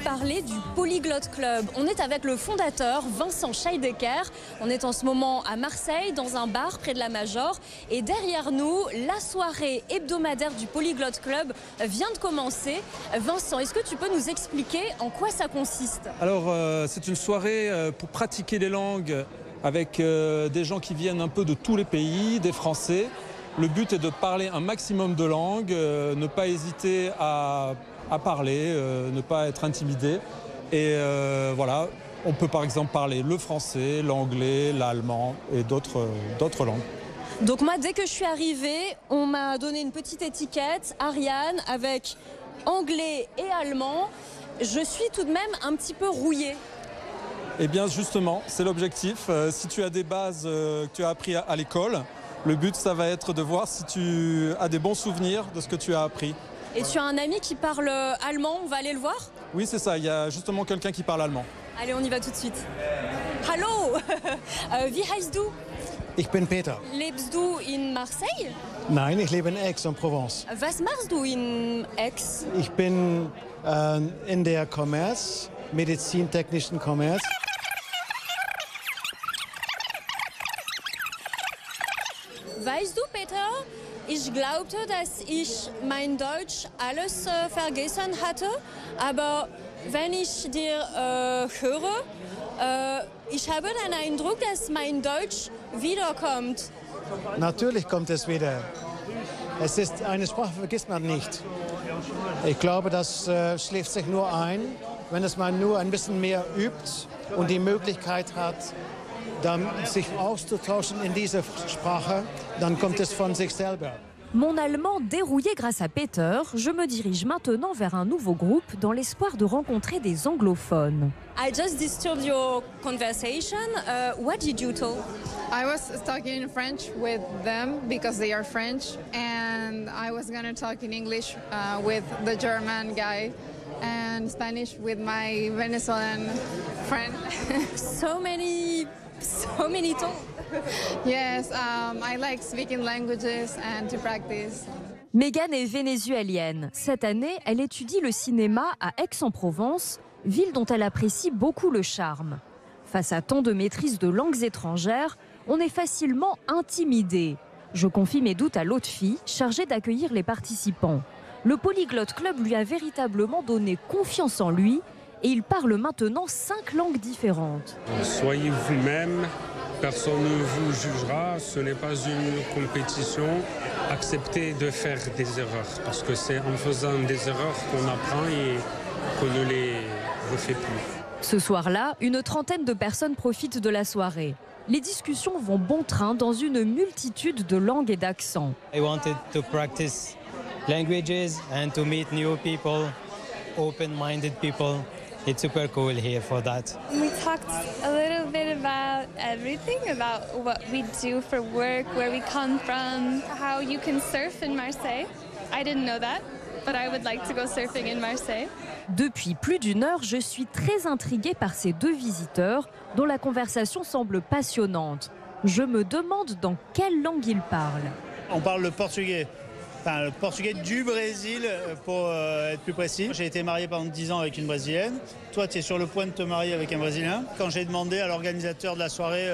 vous parler du Polyglotte Club. On est avec le fondateur, Vincent Scheidecker. On est en ce moment à Marseille, dans un bar près de la Major. Et derrière nous, la soirée hebdomadaire du Polyglotte Club vient de commencer. Vincent, est-ce que tu peux nous expliquer en quoi ça consiste? Alors, c'est une soirée pour pratiquer les langues avec des gens qui viennent un peu de tous les pays, des Français. Le but est de parler un maximum de langues, ne pas hésiter à parler, ne pas être intimidé. Et voilà, on peut par exemple parler le français, l'anglais, l'allemand et d'autres langues. Donc moi, dès que je suis arrivée, on m'a donné une petite étiquette, Ariane, avec anglais et allemand. Je suis tout de même un petit peu rouillée. Eh bien justement, c'est l'objectif. Si tu as des bases que tu as appris à l'école, le but, ça va être de voir si tu as des bons souvenirs de ce que tu as appris. Et tu as un ami qui parle allemand, on va aller le voir? Oui, c'est ça, il y a justement quelqu'un qui parle allemand. Allez, on y va tout de suite. Hallo, wie heißt du? Ich bin Peter. Lebst du in Marseille? Nein, ich lebe in Aix-en-Provence. Was machst du in Aix? Ich bin in der Commerce, medizintechnischen Commerce. Weißt du, Peter, ich glaubte, dass ich mein Deutsch alles vergessen hatte, aber wenn ich dir höre, ich habe den Eindruck, dass mein Deutsch wiederkommt. Natürlich kommt es wieder. Es ist eine Sprache, vergisst man nicht. Ich glaube, das schläft sich nur ein, wenn es man nur ein bisschen mehr übt und die Möglichkeit hat, dann sich auszutauschen in dieser Sprache, dann kommt es von sich selber. Mon allemand dérouillé grâce à Peter, je me dirige maintenant vers un nouveau groupe dans l'espoir de rencontrer des anglophones. I just disturbed your conversation. What did you talk? I was talking in French with them because they are French, and I was going to talk in English with the German guy and Spanish with my Venezuelan friend. So many talk. Yes, I like speaking languages and to practice. Megan est vénézuélienne. Cette année, elle étudie le cinéma à Aix-en-Provence, ville dont elle apprécie beaucoup le charme. Face à tant de maîtrise de langues étrangères, on est facilement intimidé. Je confie mes doutes à l'autre fille, chargée d'accueillir les participants. Le Polyglotte Club lui a véritablement donné confiance en lui et il parle maintenant 5 langues différentes. Soyez vous-même, personne ne vous jugera, ce n'est pas une compétition. Acceptez de faire des erreurs, parce que c'est en faisant des erreurs qu'on apprend et qu'on ne les refait plus. Ce soir-là, une trentaine de personnes profitent de la soirée. Les discussions vont bon train dans une multitude de langues et d'accents. I wanted to practice languages and to meet new people, open-minded people. It's super cool here for that. We talked a little bit about everything, about what we do for work, where we come from, how you can surf in Marseille. I didn't know that, but I would like to go surfing in Marseille. Depuis plus d'une heure, je suis très intriguée par ces deux visiteurs dont la conversation semble passionnante. Je me demande dans quelle langue ils parlent. On parle le portugais. Enfin, le portugais du Brésil, pour être plus précis. J'ai été marié pendant 10 ans avec une Brésilienne. Toi, tu es sur le point de te marier avec un Brésilien. Quand j'ai demandé à l'organisateur de la soirée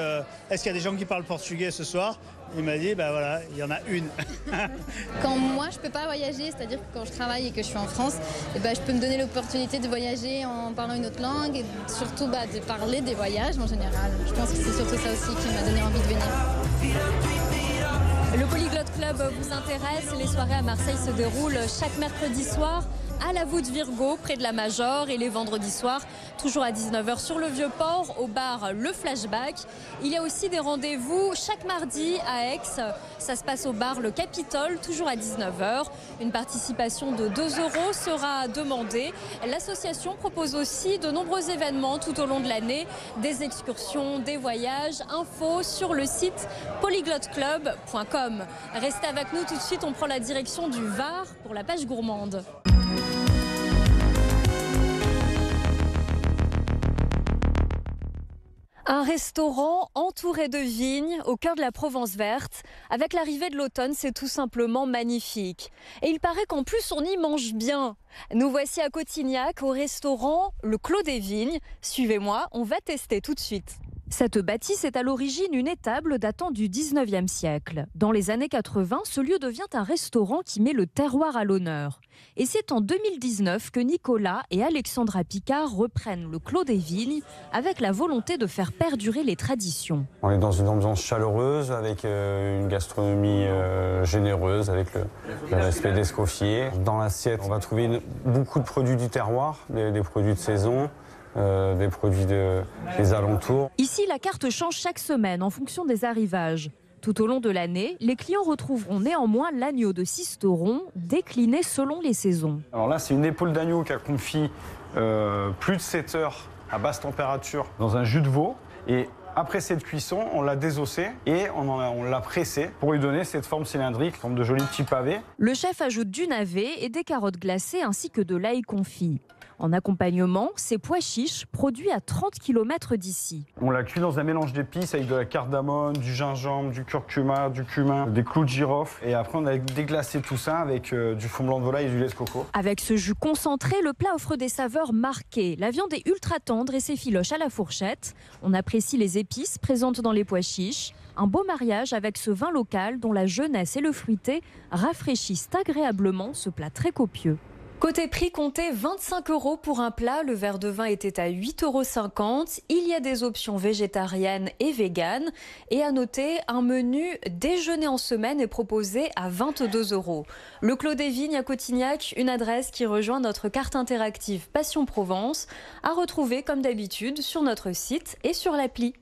est-ce qu'il y a des gens qui parlent portugais ce soir, il m'a dit, ben voilà, il y en a une. Quand moi, je ne peux pas voyager, c'est-à-dire que quand je travaille et que je suis en France, eh ben, je peux me donner l'opportunité de voyager en parlant une autre langue et surtout de parler des voyages en général. Je pense que c'est surtout ça aussi qui m'a donné envie de venir. Le Polyglotte Club vous intéresse? Les soirées à Marseille se déroulent chaque mercredi soir à la voûte Virgo, près de la Major, et les vendredis soirs, toujours à 19h sur le Vieux-Port, au bar Le Flashback. Il y a aussi des rendez-vous chaque mardi à Aix. Ça se passe au bar Le Capitole, toujours à 19h. Une participation de 2 € sera demandée. L'association propose aussi de nombreux événements tout au long de l'année, des excursions, des voyages. Info sur le site polyglotteclub.com. Restez avec nous tout de suite, on prend la direction du Var pour la page gourmande. Un restaurant entouré de vignes au cœur de la Provence verte. Avec l'arrivée de l'automne, c'est tout simplement magnifique. Et il paraît qu'en plus, on y mange bien. Nous voici à Cotignac, au restaurant Le Clos des Vignes. Suivez-moi, on va tester tout de suite. Cette bâtisse est à l'origine une étable datant du 19e siècle. Dans les années 80, ce lieu devient un restaurant qui met le terroir à l'honneur. Et c'est en 2019 que Nicolas et Alexandra Picard reprennent le Clos des Vignes avec la volonté de faire perdurer les traditions. On est dans une ambiance chaleureuse avec une gastronomie généreuse, avec le respect d'Escoffier. Dans l'assiette, on va trouver beaucoup de produits du terroir, des produits de saison. Des produits des alentours. Ici, la carte change chaque semaine en fonction des arrivages. Tout au long de l'année, les clients retrouveront néanmoins l'agneau de Sisteron décliné selon les saisons. Alors là, c'est une épaule d'agneau qui a confit plus de 7 heures à basse température dans un jus de veau. Et après cette cuisson, on l'a désossé et on l'a pressé pour lui donner cette forme cylindrique, forme de joli petit pavé. Le chef ajoute du navet et des carottes glacées ainsi que de l'ail confit. En accompagnement, ces pois chiches produits à 30 km d'ici. On l'a cuit dans un mélange d'épices avec de la cardamome, du gingembre, du curcuma, du cumin, des clous de girofle. Et après, on a déglacé tout ça avec du fond blanc de volaille et du lait de coco. Avec ce jus concentré, le plat offre des saveurs marquées. La viande est ultra tendre et s'effiloche à la fourchette. On apprécie les épices présentes dans les pois chiches. Un beau mariage avec ce vin local dont la jeunesse et le fruité rafraîchissent agréablement ce plat très copieux. Côté prix, comptez 25 € pour un plat. Le verre de vin était à 8,50 €. Il y a des options végétariennes et véganes. Et à noter, un menu déjeuner en semaine est proposé à 22 €. Le Clos des Vignes à Cotignac, une adresse qui rejoint notre carte interactive Passion Provence, à retrouver comme d'habitude sur notre site et sur l'appli.